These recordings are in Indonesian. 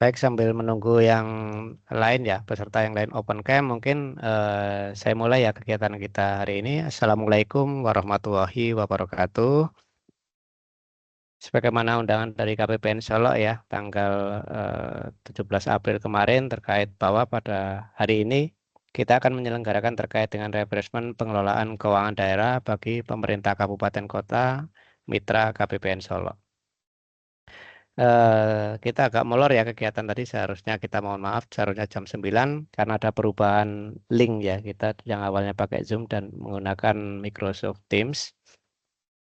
Baik, sambil menunggu yang lain ya, peserta yang lain open cam, mungkin saya mulai ya kegiatan kita hari ini. Assalamualaikum warahmatullahi wabarakatuh. Sebagaimana undangan dari KPPN Solo ya, tanggal 17 April kemarin terkait bahwa pada hari ini kita akan menyelenggarakan terkait dengan refreshment pengelolaan keuangan daerah bagi pemerintah kabupaten kota mitra KPPN Solo. Kita agak molor ya kegiatan tadi, seharusnya kita mohon maaf, seharusnya jam 9 karena ada perubahan link ya, kita yang awalnya pakai Zoom dan menggunakan Microsoft Teams.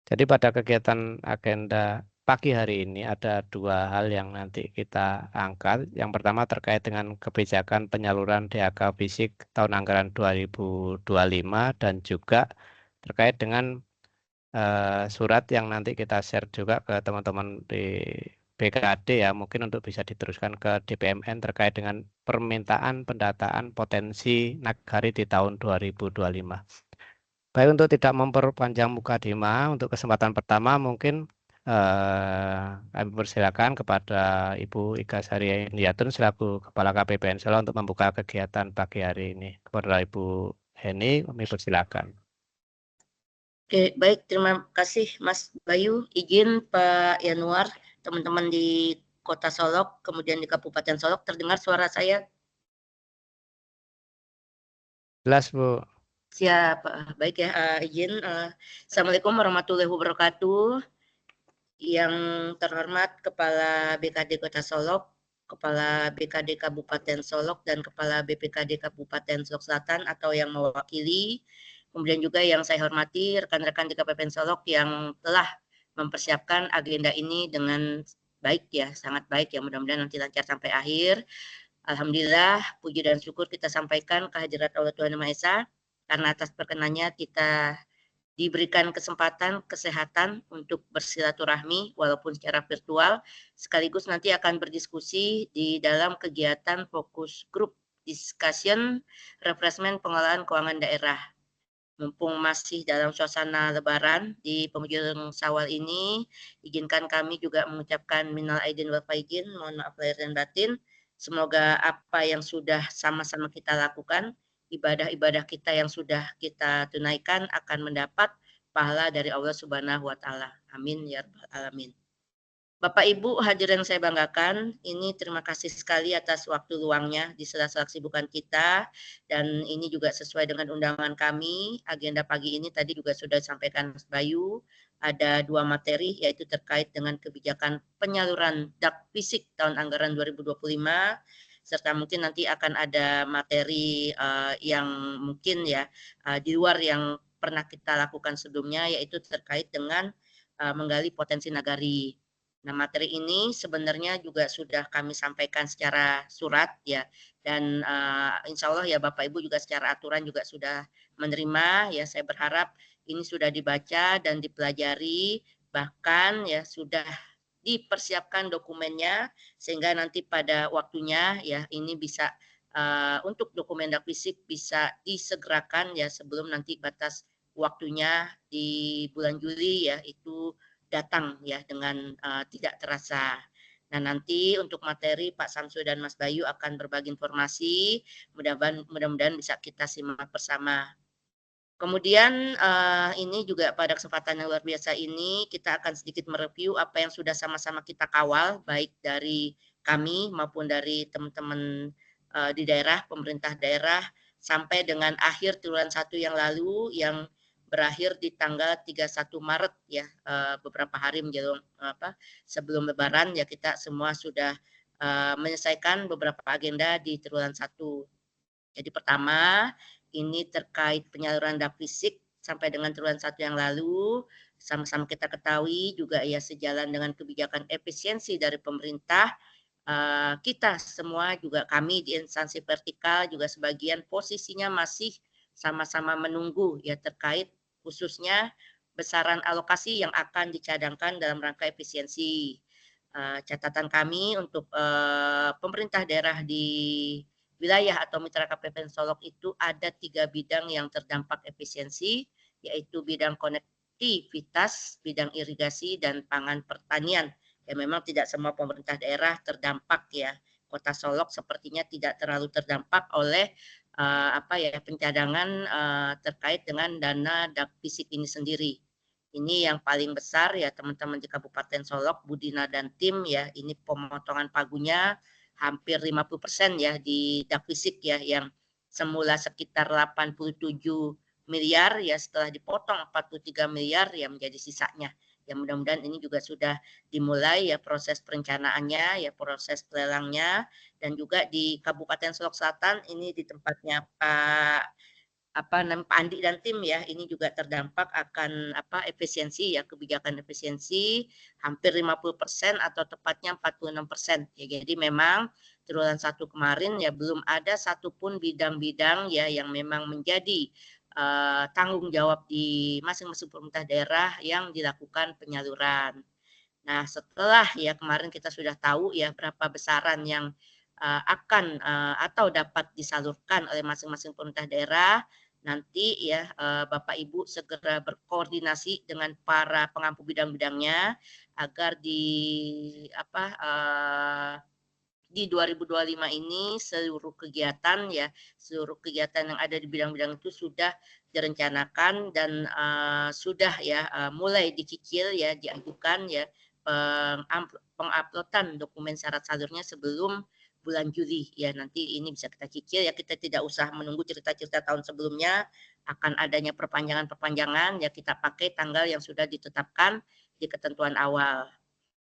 Jadi pada kegiatan agenda pagi hari ini ada dua hal yang nanti kita angkat. Yang pertama terkait dengan kebijakan penyaluran DAK fisik tahun anggaran 2025 dan juga terkait dengan surat yang nanti kita share juga ke teman-teman di BKD ya, mungkin untuk bisa diteruskan ke DPMN terkait dengan permintaan pendataan potensi nagari di tahun 2025. Baik, untuk tidak memperpanjang mukadimah, untuk kesempatan pertama mungkin kami persilakan kepada Ibu Ika Saria Indiatun selaku Kepala KPPN Solo untuk membuka kegiatan pagi hari ini. Kepada Ibu Heni, kami persilakan. Oke, baik, terima kasih Mas Bayu. Izin Pak Yanuar, teman-teman di Kota Solok, kemudian di Kabupaten Solok, terdengar suara saya? Jelas, Bu. Siap, baik ya, izin. Assalamualaikum warahmatullahi wabarakatuh. Yang terhormat Kepala BKD Kota Solok, Kepala BKD Kabupaten Solok, dan Kepala BPKD Kabupaten Solok Selatan atau yang mewakili. Kemudian juga yang saya hormati rekan-rekan di KPPN Solok yang telah mempersiapkan agenda ini dengan baik ya, sangat baik ya, mudah-mudahan nanti lancar sampai akhir. Alhamdulillah, puji dan syukur kita sampaikan kehadirat Allah Tuhan Yang Maha Esa, karena atas perkenannya kita diberikan kesempatan kesehatan untuk bersilaturahmi walaupun secara virtual, sekaligus nanti akan berdiskusi di dalam kegiatan fokus group discussion refreshment pengelolaan keuangan daerah. Mumpung masih dalam suasana lebaran di penghujung Syawal ini, izinkan kami juga mengucapkan minal aidin wal faizin, mohon maaf lahir dan batin. Semoga apa yang sudah sama-sama kita lakukan, ibadah-ibadah kita yang sudah kita tunaikan akan mendapat pahala dari Allah Subhanahu wa taala. Amin ya rabbal alamin. Bapak Ibu hadirin yang saya banggakan, ini terima kasih sekali atas waktu luangnya di sela-sela kesibukan kita, dan ini juga sesuai dengan undangan kami. Agenda pagi ini tadi juga sudah disampaikan Mas Bayu, ada 2 materi yaitu terkait dengan kebijakan penyaluran DAK fisik tahun anggaran 2025, serta mungkin nanti akan ada materi yang mungkin ya di luar yang pernah kita lakukan sebelumnya, yaitu terkait dengan menggali potensi nagari. Nah, materi ini sebenarnya juga sudah kami sampaikan secara surat ya, dan insya Allah ya Bapak Ibu juga secara aturan juga sudah menerima ya. Saya berharap ini sudah dibaca dan dipelajari, bahkan ya sudah dipersiapkan dokumennya sehingga nanti pada waktunya ya ini bisa untuk dokumen fisik bisa disegerakan ya sebelum nanti batas waktunya di bulan Juli ya itu datang ya dengan tidak terasa. Nah, nanti untuk materi Pak Samsul dan Mas Bayu akan berbagi informasi, mudah-mudahan bisa kita simak bersama. Kemudian ini juga pada kesempatan yang luar biasa ini kita akan sedikit mereview apa yang sudah sama-sama kita kawal, baik dari kami maupun dari teman-teman di daerah, pemerintah daerah, sampai dengan akhir triwulan 1 yang lalu yang berakhir di tanggal 31 Maret ya, beberapa hari menjelang sebelum lebaran ya, kita semua sudah menyelesaikan beberapa agenda di triwulan 1. Jadi pertama ini terkait penyaluran DAP fisik sampai dengan triwulan 1 yang lalu, sama-sama kita ketahui juga ya sejalan dengan kebijakan efisiensi dari pemerintah, kita semua juga kami di instansi vertikal juga sebagian posisinya masih sama-sama menunggu ya terkait khususnya besaran alokasi yang akan dicadangkan dalam rangka efisiensi. Catatan kami untuk pemerintah daerah di wilayah atau mitra KPPN Solok itu ada 3 bidang yang terdampak efisiensi, yaitu bidang konektivitas, bidang irigasi, dan pangan pertanian. Ya memang tidak semua pemerintah daerah terdampak ya Kota Solok sepertinya tidak terlalu terdampak oleh pencadangan terkait dengan dana fisik ini sendiri. Ini yang paling besar ya teman-teman di Kabupaten Solok, Budina dan tim ya, ini pemotongan pagunya hampir 50% ya di fisik ya, yang semula sekitar 87 miliar ya setelah dipotong 43 miliar ya menjadi sisanya. Ya mudah-mudahan ini juga sudah dimulai ya proses perencanaannya, ya proses pelelangnya, dan juga di Kabupaten Solok Selatan ini di tempatnya Pak Andi dan tim ya, ini juga terdampak akan efisiensi ya, kebijakan efisiensi hampir 50% atau tepatnya 46%. Ya, jadi memang triwulan 1 kemarin ya belum ada satupun bidang-bidang ya yang memang menjadi tanggung jawab di masing-masing pemerintah daerah yang dilakukan penyaluran. Nah, setelah ya kemarin kita sudah tahu ya berapa besaran yang akan atau dapat disalurkan oleh masing-masing pemerintah daerah, nanti ya Bapak Ibu segera berkoordinasi dengan para pengampu bidang-bidangnya agar di 2025 ini seluruh kegiatan yang ada di bidang-bidang itu sudah direncanakan dan sudah ya mulai dicicil ya, diajukan ya penguploadan dokumen syarat salurnya sebelum bulan Juli ya, nanti ini bisa kita cicil ya, kita tidak usah menunggu cerita-cerita tahun sebelumnya akan adanya perpanjangan ya, kita pakai tanggal yang sudah ditetapkan di ketentuan awal.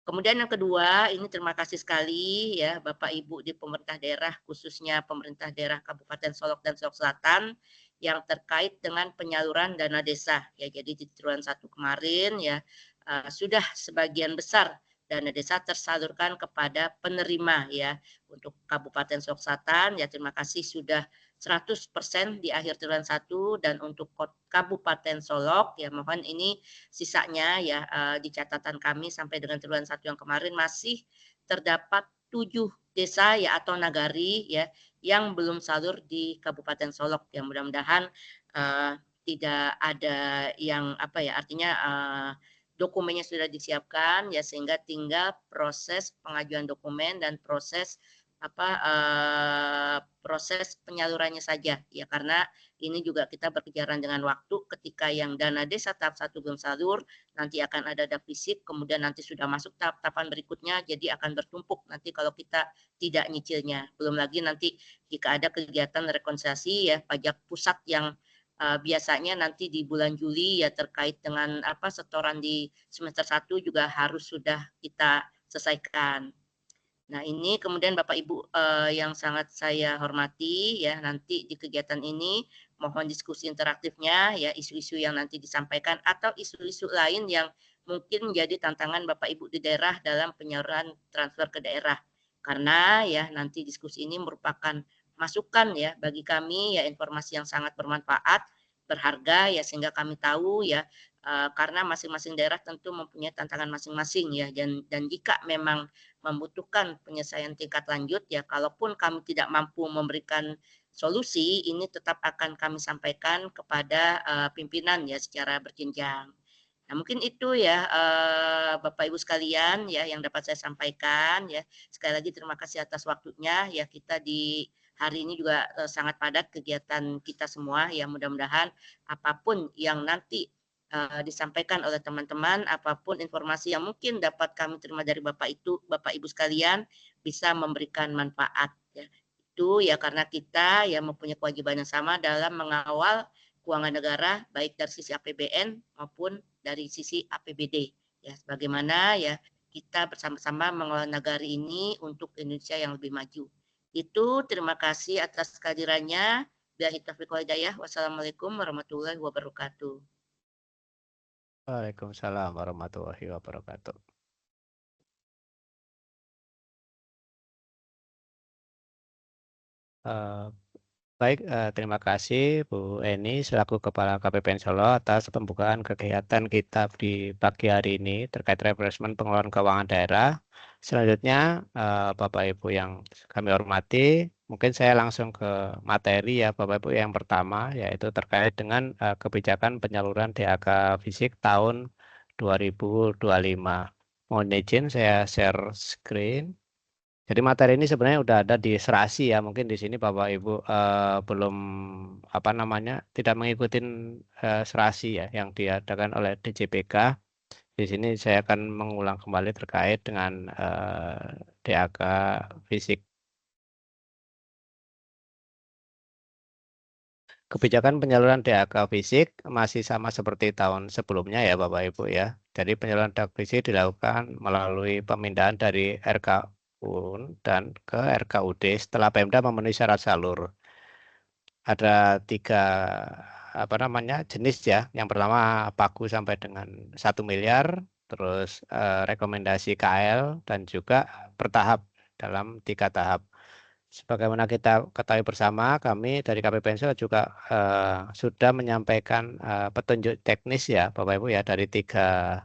Kemudian yang kedua, ini terima kasih sekali ya Bapak Ibu di pemerintah daerah, khususnya pemerintah daerah Kabupaten Solok dan Solok Selatan yang terkait dengan penyaluran dana desa ya. Jadi di triwulan 1 kemarin ya sudah sebagian besar dana desa tersalurkan kepada penerima ya. Untuk Kabupaten Solok Selatan ya terima kasih sudah 100% di akhir triwulan 1, dan untuk Kabupaten Solok ya mohon ini sisanya ya di catatan kami sampai dengan triwulan 1 yang kemarin masih terdapat 7 desa ya atau nagari ya yang belum salur di Kabupaten Solok. Ya mudah-mudahan tidak ada yang artinya dokumennya sudah disiapkan ya, sehingga tinggal proses pengajuan dokumen dan proses proses penyalurannya saja ya, karena ini juga kita berkejaran dengan waktu. Ketika yang dana desa tahap 1 belum salur, nanti akan ada fisik, kemudian nanti sudah masuk tahap-tahapan berikutnya, jadi akan bertumpuk nanti kalau kita tidak nyicilnya. Belum lagi nanti jika ada kegiatan rekonsiliasi ya pajak pusat yang biasanya nanti di bulan Juli ya terkait dengan setoran di semester 1 juga harus sudah kita selesaikan. Nah, ini kemudian Bapak Ibu yang sangat saya hormati ya, nanti di kegiatan ini mohon diskusi interaktifnya ya, isu-isu yang nanti disampaikan atau isu-isu lain yang mungkin menjadi tantangan Bapak Ibu di daerah dalam penyaluran transfer ke daerah. Karena ya nanti diskusi ini merupakan masukan ya bagi kami ya, informasi yang sangat bermanfaat, berharga ya, sehingga kami tahu ya karena masing-masing daerah tentu mempunyai tantangan masing-masing ya, dan jika memang membutuhkan penyelesaian tingkat lanjut ya, kalaupun kami tidak mampu memberikan solusi, ini tetap akan kami sampaikan kepada pimpinan ya secara berjenjang. Nah, mungkin itu ya Bapak Ibu sekalian ya yang dapat saya sampaikan ya. Sekali lagi terima kasih atas waktunya ya, kita di hari ini juga sangat padat kegiatan kita semua ya, mudah-mudahan apapun yang nanti disampaikan oleh teman-teman, apapun informasi yang mungkin dapat kami terima dari Bapak Ibu sekalian bisa memberikan manfaat ya. Itu ya karena kita ya mempunyai kewajiban yang sama dalam mengawal keuangan negara baik dari sisi APBN maupun dari sisi APBD ya, bagaimana ya kita bersama-sama mengelola negara ini untuk Indonesia yang lebih maju. Itu terima kasih atas kehadirannya. Billahi taufiq wal hidayah. Wassalamualaikum warahmatullahi wabarakatuh. Waalaikumsalam warahmatullahi wabarakatuh. Baik, terima kasih Bu Eni selaku Kepala KPPN Solo atas pembukaan kegiatan kita di pagi hari ini terkait refreshment pengelolaan keuangan daerah. Selanjutnya, Bapak Ibu yang kami hormati, mungkin saya langsung ke materi ya Bapak Ibu. Yang pertama yaitu terkait dengan kebijakan penyaluran DAK fisik tahun 2025. Mohon izin saya share screen. Jadi materi ini sebenarnya udah ada di serasi ya. Mungkin di sini Bapak Ibu belum apa namanya tidak mengikuti serasi ya yang diadakan oleh DJPK. Di sini saya akan mengulang kembali terkait dengan DAK fisik. Kebijakan penyaluran DAK fisik masih sama seperti tahun sebelumnya ya Bapak Ibu ya. Jadi penyaluran DAK fisik dilakukan melalui pemindahan dari RKUN dan ke RKUD setelah Pemda memenuhi syarat salur. Ada 3 apa namanya jenis ya. Yang pertama pagu sampai dengan 1 miliar, terus rekomendasi KL dan juga bertahap dalam 3 tahap. Sebagaimana kita ketahui bersama, kami dari KP Pensel juga sudah menyampaikan petunjuk teknis ya, Bapak Ibu ya, dari 3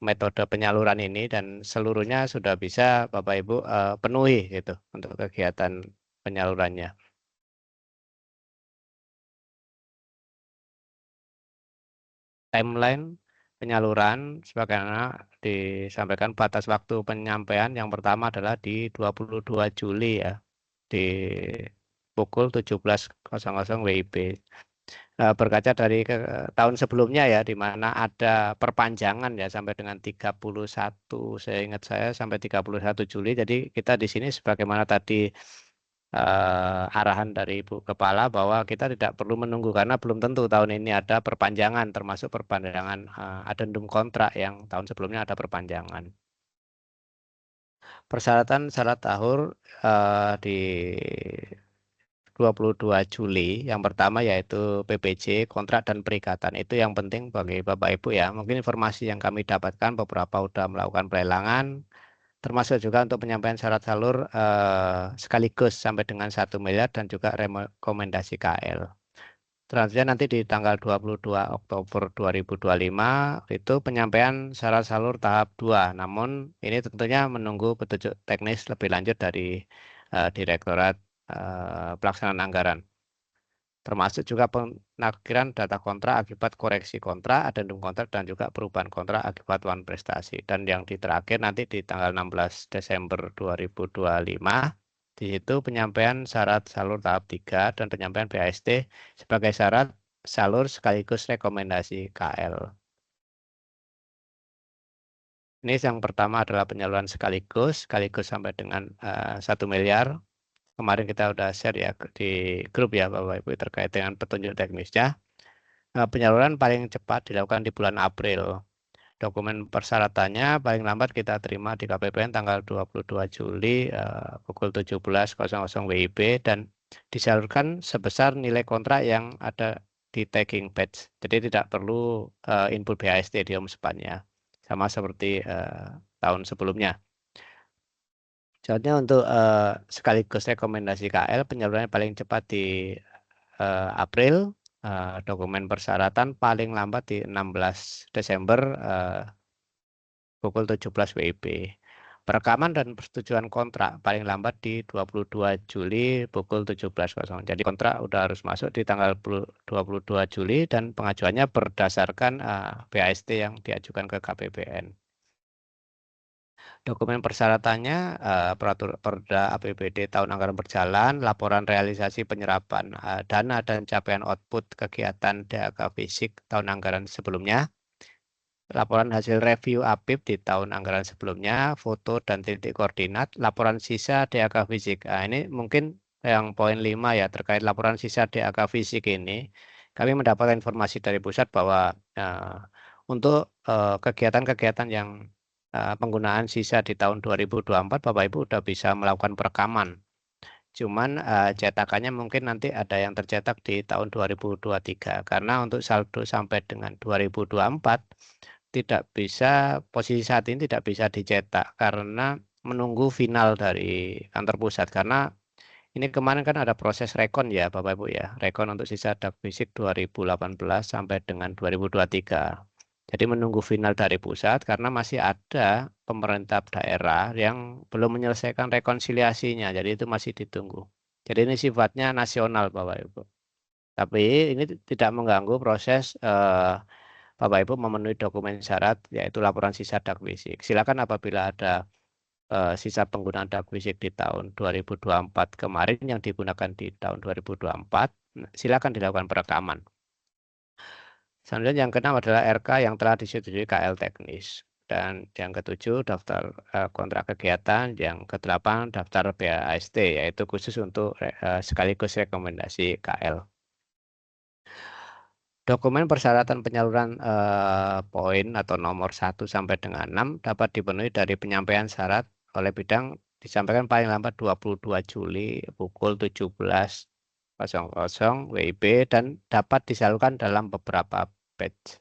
metode penyaluran ini dan seluruhnya sudah bisa Bapak Ibu penuhi gitu untuk kegiatan penyalurannya. Timeline penyaluran sebagaimana disampaikan batas waktu penyampaian yang pertama adalah di 22 Juli ya, di pukul 17.00 WIB. Berkaca dari tahun sebelumnya ya, di mana ada perpanjangan ya sampai dengan 31, saya ingat saya sampai 31 Juli. Jadi kita di sini sebagaimana tadi arahan dari Ibu Kepala bahwa kita tidak perlu menunggu karena belum tentu tahun ini ada perpanjangan, termasuk perpanjangan adendum kontrak yang tahun sebelumnya ada perpanjangan. Persyaratan syarat tahun di 22 Juli. Yang pertama yaitu PPJ, kontrak dan perikatan. Itu yang penting bagi Bapak Ibu ya. Mungkin informasi yang kami dapatkan beberapa sudah melakukan pelelangan, termasuk juga untuk penyampaian syarat salur sekaligus sampai dengan 1 miliar dan juga rekomendasi KL. Selanjutnya nanti di tanggal 22 Oktober 2025 itu penyampaian syarat salur tahap 2. Namun ini tentunya menunggu petunjuk teknis lebih lanjut dari Direktorat Pelaksanaan Anggaran. Termasuk juga penakdiran data kontrak akibat koreksi kontrak, adendum kontrak, dan juga perubahan kontrak akibat wan prestasi. Dan yang terakhir nanti di tanggal 16 Desember 2025, di situ penyampaian syarat salur tahap 3 dan penyampaian BAST sebagai syarat salur sekaligus rekomendasi KL. Ini yang pertama adalah penyaluran sekaligus sampai dengan 1 miliar. Kemarin kita udah share ya di grup ya Bapak Ibu terkait dengan petunjuk teknisnya. Penyaluran paling cepat dilakukan di bulan April. Dokumen persyaratannya paling lambat kita terima di KPPN tanggal 22 Juli pukul 17.00 WIB dan disalurkan sebesar nilai kontrak yang ada di tagging batch. Jadi tidak perlu input BAST di Omspan-nya. Sama seperti tahun sebelumnya. Contohnya untuk sekaligus rekomendasi KL penyalurannya paling cepat di April, dokumen persyaratan paling lambat di 16 Desember pukul 17 WIB. Perekaman dan persetujuan kontrak paling lambat di 22 Juli pukul 17.00. Jadi kontrak udah harus masuk di tanggal 22 Juli dan pengajuannya berdasarkan BAST yang diajukan ke KPPN. Dokumen persyaratannya Perda APBD tahun anggaran berjalan, laporan realisasi penyerapan dana dan capaian output kegiatan DAK fisik tahun anggaran sebelumnya, laporan hasil review APIP di tahun anggaran sebelumnya, foto dan titik koordinat, laporan sisa DAK fisik. Ini mungkin yang poin 5 ya terkait laporan sisa DAK fisik ini. Kami mendapat informasi dari pusat bahwa untuk kegiatan-kegiatan yang penggunaan sisa di tahun 2024 Bapak Ibu sudah bisa melakukan perekaman. Cuman cetakannya mungkin nanti ada yang tercetak di tahun 2023 karena untuk saldo sampai dengan 2024 tidak bisa, posisi saat ini tidak bisa dicetak karena menunggu final dari kantor pusat karena ini kemarin kan ada proses rekon ya Bapak Ibu ya, rekon untuk sisa DAK fisik 2018 sampai dengan 2023. Jadi menunggu final dari pusat karena masih ada pemerintah daerah yang belum menyelesaikan rekonsiliasinya. Jadi itu masih ditunggu. Jadi ini sifatnya nasional Bapak Ibu. Tapi ini tidak mengganggu proses Bapak Ibu memenuhi dokumen syarat yaitu laporan sisa DAK fisik. Silakan apabila ada sisa penggunaan dak fisik di tahun 2024 kemarin yang digunakan di tahun 2024, silakan dilakukan perekaman. Selanjutnya yang keenam adalah RK yang telah disetujui KL teknis. Dan yang ketujuh daftar kontrak kegiatan, yang kedelapan daftar BAST yaitu khusus untuk sekaligus rekomendasi KL. Dokumen persyaratan penyaluran poin atau nomor 1 sampai dengan 6 dapat dipenuhi dari penyampaian syarat oleh bidang disampaikan paling lambat 22 Juli pukul 17.00 WIB dan dapat disalurkan dalam beberapa batch.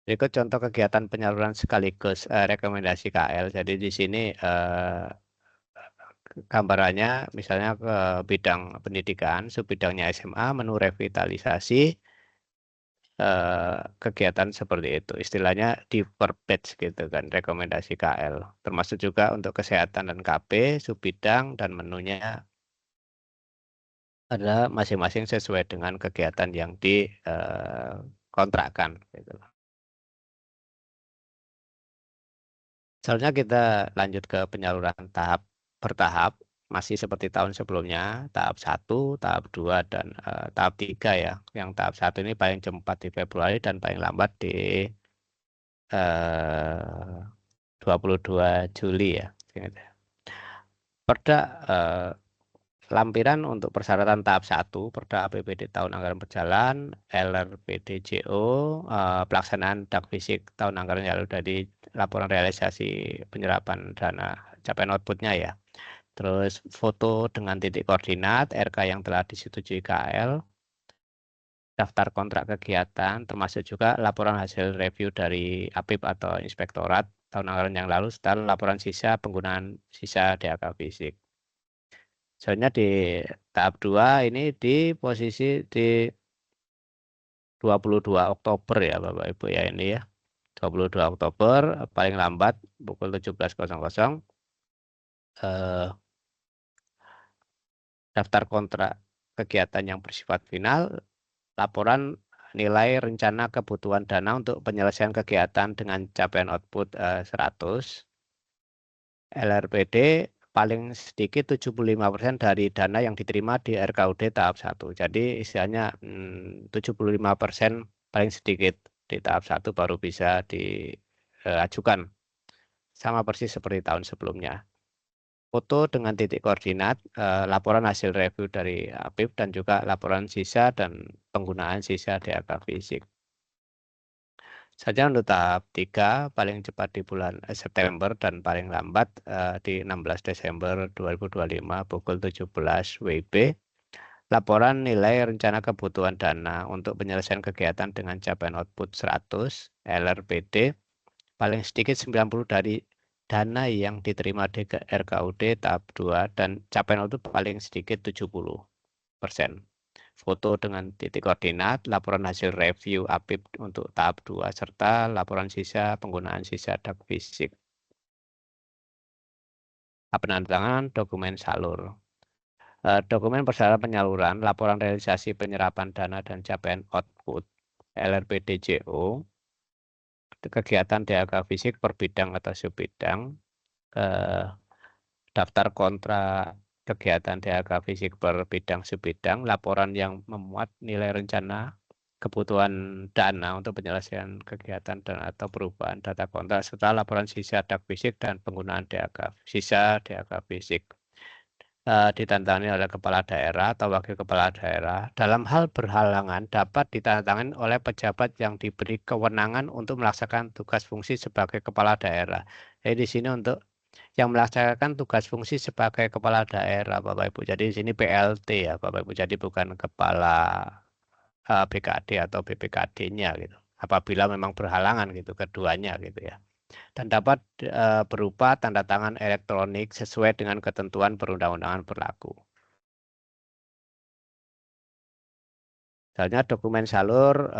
Berikut contoh kegiatan penyaluran sekaligus rekomendasi KL. Jadi di sini gambarannya misalnya ke bidang pendidikan, subbidangnya SMA, menu revitalisasi, kegiatan seperti itu. Istilahnya di per batch gitu kan, rekomendasi KL. Termasuk juga untuk kesehatan dan KB, subbidang dan menunya adalah masing-masing sesuai dengan kegiatan yang dikontrakkan gitu. Selanjutnya kita lanjut ke penyaluran tahap bertahap, masih seperti tahun sebelumnya, tahap 1, tahap 2, dan tahap 3 ya. Yang tahap 1 ini paling cepat di Februari dan paling lambat di 22 Juli ya. Perda lampiran untuk persyaratan tahap 1, Perda APBD tahun anggaran berjalan, LRPDJO, pelaksanaan dak fisik tahun anggaran yang lalu dari laporan realisasi penyerapan dana capaian outputnya ya. Terus foto dengan titik koordinat, RK yang telah disetujui KL, daftar kontrak kegiatan, termasuk juga laporan hasil review dari APIP atau Inspektorat tahun anggaran yang lalu, serta laporan sisa penggunaan sisa DAK fisik. Soalnya di tahap 2 ini di posisi di 22 Oktober ya Bapak Ibu ya ini ya. 22 Oktober paling lambat pukul 17.00 daftar kontrak kegiatan yang bersifat final, laporan nilai rencana kebutuhan dana untuk penyelesaian kegiatan dengan capaian output 100. LRPD paling sedikit 75% dari dana yang diterima di RKUD tahap 1. Jadi istilahnya 75% paling sedikit di tahap 1 baru bisa diajukan. Sama persis seperti tahun sebelumnya. Foto dengan titik koordinat, laporan hasil review dari APIP dan juga laporan sisa dan penggunaan sisa DAK fisik. Saja untuk tahap 3 paling cepat di bulan September dan paling lambat di 16 Desember 2025 pukul 17 WIB. Laporan nilai rencana kebutuhan dana untuk penyelesaian kegiatan dengan capaian output 100 LRPD paling sedikit 90 dari dana yang diterima di RKUD tahap 2 dan capaian output paling sedikit 70%. Foto dengan titik koordinat, laporan hasil review APIP untuk tahap 2, serta laporan sisa penggunaan sisa dak fisik. Penandatangan dokumen salur. Dokumen persyaratan penyaluran, laporan realisasi penyerapan dana dan capaian output, LRPDJO, kegiatan DAK fisik per bidang atau subbidang, daftar kontrak kegiatan DAK fisik per bidang subbidang, laporan yang memuat nilai rencana kebutuhan dana untuk penyelesaian kegiatan dan atau perubahan data kontrak, serta laporan sisa dak fisik dan penggunaan sisa DAK fisik. Ditandatangani oleh kepala daerah atau wakil kepala daerah. Dalam hal berhalangan dapat ditandatangani oleh pejabat yang diberi kewenangan untuk melaksanakan tugas fungsi sebagai kepala daerah. Jadi di sini untuk yang melaksanakan tugas fungsi sebagai kepala daerah Bapak Ibu. Jadi di sini PLT ya Bapak Ibu. Jadi bukan kepala BKD atau BPKD-nya gitu. Apabila memang berhalangan gitu keduanya gitu ya. Dan dapat berupa tanda tangan elektronik sesuai dengan ketentuan perundang-undangan berlaku. Misalnya dokumen salur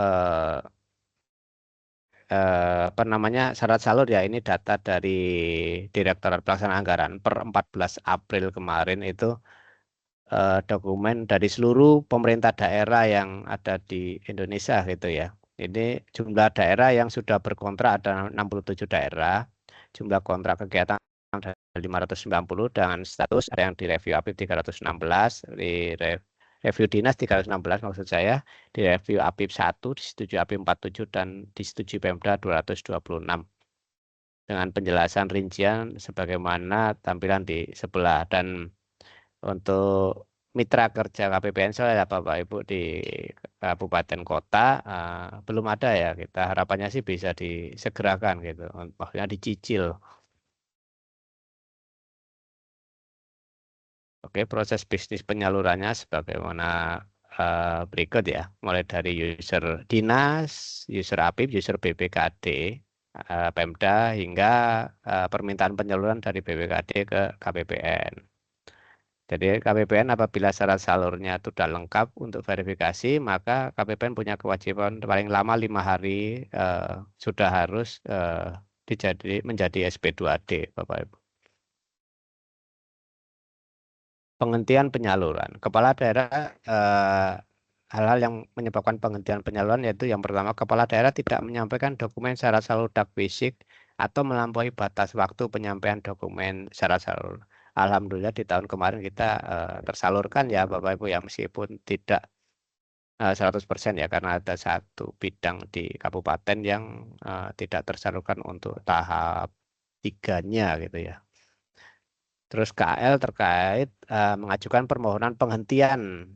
syarat salur ya ini data dari Direktorat Pelaksanaan Anggaran per 14 April kemarin itu dokumen dari seluruh pemerintah daerah yang ada di Indonesia gitu ya. Ini jumlah daerah yang sudah berkontrak ada 67 daerah, jumlah kontrak kegiatan ada 590 dengan status ada yang direview APIP 316, review dinas 316 maksud saya, direview APIP 1, disetujui APIP 47 dan disetujui Pemda 226. Dengan penjelasan rincian sebagaimana tampilan di sebelah. Dan untuk mitra kerja KPPN soalnya Bapak Ibu di kabupaten kota belum ada ya, kita harapannya sih bisa disegerakan gitu, maksudnya dicicil. Oke, proses bisnis penyalurannya sebagaimana berikut ya, mulai dari user dinas, user APIP, user BPKD, Pemda hingga permintaan penyaluran dari BPKD ke KPPN. Jadi KPPN apabila syarat salurnya itu sudah lengkap untuk verifikasi, maka KPPN punya kewajiban paling lama 5 hari sudah harus menjadi SP2D, Bapak Ibu. Penghentian penyaluran. Kepala daerah hal-hal yang menyebabkan penghentian penyaluran yaitu yang pertama, kepala daerah tidak menyampaikan dokumen syarat salur dak fisik atau melampaui batas waktu penyampaian dokumen syarat salur. Alhamdulillah di tahun kemarin kita tersalurkan ya Bapak Ibu ya, meskipun tidak 100% ya, karena ada satu bidang di kabupaten yang tidak tersalurkan untuk tahap 3-nya gitu ya. Terus KL terkait mengajukan permohonan penghentian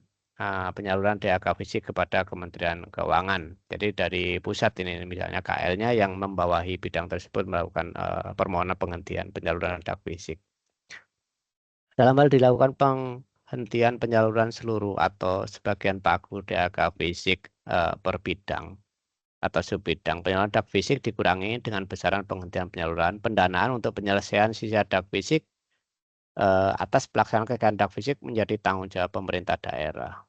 penyaluran DAK fisik kepada Kementerian Keuangan. Jadi dari pusat ini misalnya KL-nya yang membawahi bidang tersebut melakukan permohonan penghentian penyaluran DAK fisik. Dalam hal dilakukan penghentian penyaluran seluruh atau sebagian pagu DAK fisik per bidang atau subbidang, penyaluran DAK fisik dikurangi dengan besaran penghentian penyaluran pendanaan untuk penyelesaian sisa DAK fisik atas pelaksanaan kegiatan DAK fisik menjadi tanggung jawab pemerintah daerah.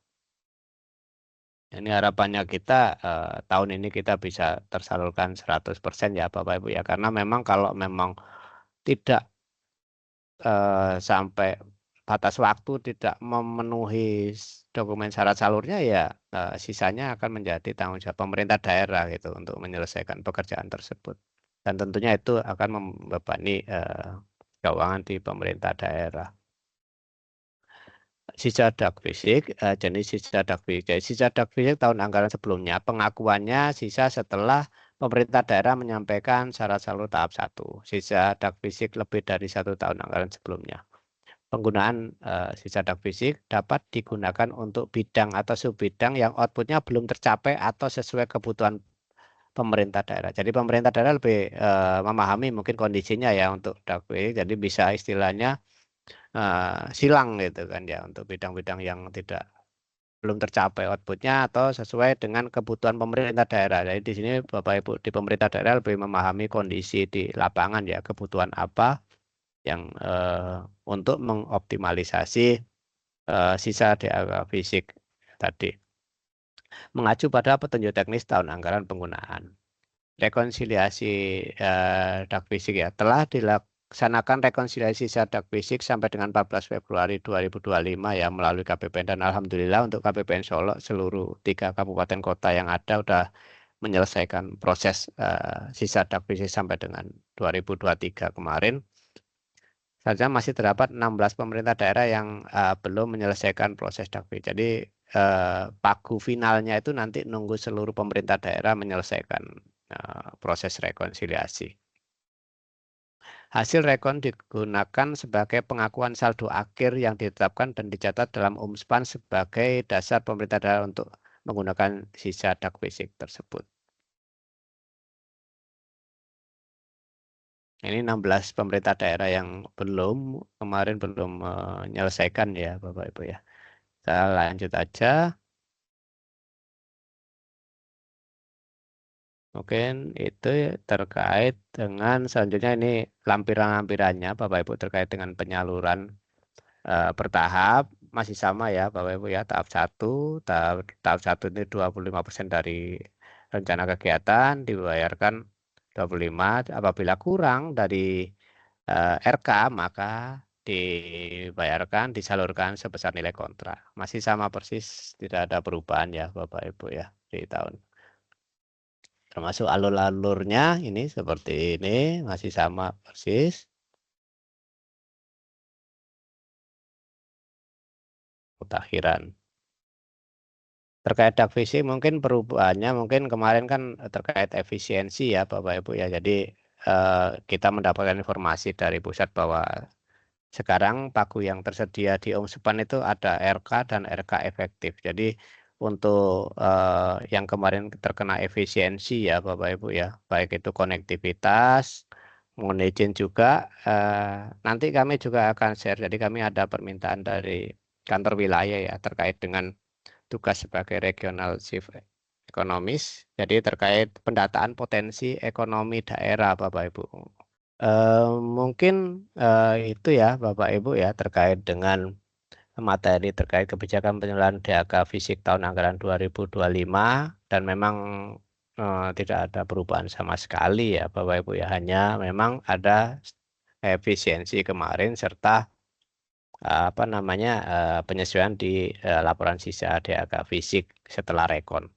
Ini harapannya kita tahun ini kita bisa tersalurkan 100% ya Bapak Ibu ya, karena memang kalau memang tidak sampai batas waktu tidak memenuhi dokumen syarat salurnya ya sisanya akan menjadi tanggung jawab pemerintah daerah gitu untuk menyelesaikan pekerjaan tersebut. Dan tentunya itu akan membebani keuangan di pemerintah daerah. Sisa dak fisik, jenis sisa dak fisik. Jadi sisa dak fisik tahun anggaran sebelumnya pengakuannya sisa setelah pemerintah daerah menyampaikan syarat salur tahap 1. Sisa dak fisik lebih dari 1 tahun anggaran sebelumnya. Penggunaan sisa dak fisik dapat digunakan untuk bidang atau subbidang yang outputnya belum tercapai atau sesuai kebutuhan pemerintah daerah. Jadi pemerintah daerah lebih memahami mungkin kondisinya ya untuk dak fisik. Jadi bisa istilahnya silang gitu kan ya untuk bidang-bidang yang belum tercapai outputnya atau sesuai dengan kebutuhan pemerintah daerah. Jadi di sini Bapak Ibu di pemerintah daerah lebih memahami kondisi di lapangan ya, kebutuhan apa yang untuk mengoptimalisasi sisa DAK fisik tadi. Mengacu pada petunjuk teknis tahun anggaran penggunaan. Rekonsiliasi DAK fisik ya telah dilaksanakan rekonsiliasi sisa DAK fisik sampai dengan 14 Februari 2025 ya melalui KPPN, dan alhamdulillah untuk KPPN Solo seluruh 3 kabupaten kota yang ada sudah menyelesaikan proses sisa DAK fisik sampai dengan 2023 kemarin. Saja masih terdapat 16 pemerintah daerah yang belum menyelesaikan proses DAK fisik. Jadi pagu finalnya itu nanti nunggu seluruh pemerintah daerah menyelesaikan proses rekonsiliasi. Hasil rekon digunakan sebagai pengakuan saldo akhir yang ditetapkan dan dicatat dalam UMSPAN sebagai dasar pemerintah daerah untuk menggunakan sisa DAK fisik tersebut. Ini 16 pemerintah daerah yang kemarin belum menyelesaikan ya Bapak Ibu ya. Saya lanjut aja. Mungkin itu terkait dengan selanjutnya ini lampiran-lampirannya Bapak Ibu terkait dengan penyaluran bertahap masih sama ya Bapak Ibu ya. Tahap 1 ini 25% dari rencana kegiatan dibayarkan 25, apabila kurang dari RK maka dibayarkan disalurkan sebesar nilai kontrak. Masih sama persis, tidak ada perubahan ya Bapak Ibu ya di tahun termasuk alur-alurnya ini seperti ini, masih sama persis. Mutakhiran. Terkait dark fishing mungkin perubahannya mungkin kemarin kan terkait efisiensi ya Bapak Ibu ya. Jadi kita mendapatkan informasi dari pusat bahwa sekarang pagu yang tersedia di Omsepan itu ada RK dan RK efektif. Jadi untuk yang kemarin terkena efisiensi ya Bapak Ibu ya, baik itu konektivitas, mohon izin juga nanti kami juga akan share. Jadi kami ada permintaan dari kantor wilayah ya terkait dengan tugas sebagai regional chief ekonomis. Jadi terkait pendataan potensi ekonomi daerah Bapak Ibu. Mungkin itu ya Bapak Ibu ya terkait dengan materi terkait kebijakan penyaluran DAK fisik tahun anggaran 2025 dan memang tidak ada perubahan sama sekali ya Bapak Ibu ya, hanya memang ada efisiensi kemarin serta apa namanya penyesuaian di laporan sisa DAK fisik setelah rekon.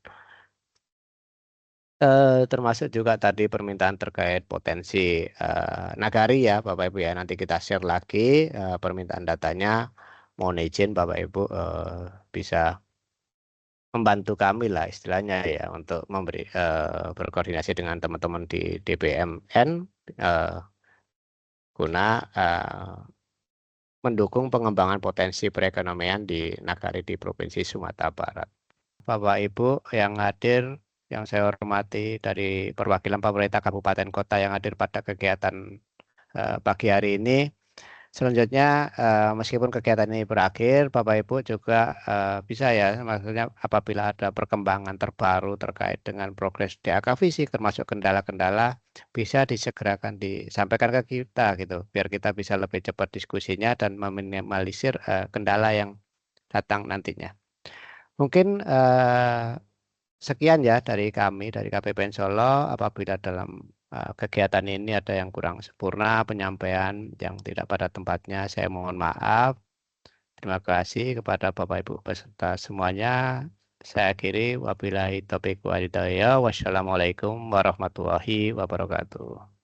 Termasuk juga tadi permintaan terkait potensi nagari ya Bapak Ibu ya. Nanti kita share lagi permintaan datanya. Mohon izin Bapak Ibu bisa membantu kami lah istilahnya ya untuk memberi berkoordinasi dengan teman-teman di DBMN guna mendukung pengembangan potensi perekonomian di nagari di Provinsi Sumatera Barat. Bapak Ibu yang hadir, yang saya hormati dari perwakilan pemerintah kabupaten kota yang hadir pada kegiatan pagi hari ini. Selanjutnya, meskipun kegiatan ini berakhir, Bapak Ibu juga bisa ya, maksudnya apabila ada perkembangan terbaru terkait dengan progres DAK fisik, termasuk kendala-kendala, bisa disegerakan disampaikan ke kita gitu, biar kita bisa lebih cepat diskusinya dan meminimalisir kendala yang datang nantinya. Mungkin sekian ya dari kami, dari KPPN Solo. Apabila dalam kegiatan ini ada yang kurang sempurna, penyampaian yang tidak pada tempatnya, saya mohon maaf. Terima kasih kepada Bapak Ibu peserta semuanya. Saya akhiri, wabillahi taufiq wal hidayah. Wassalamualaikum warahmatullahi wabarakatuh.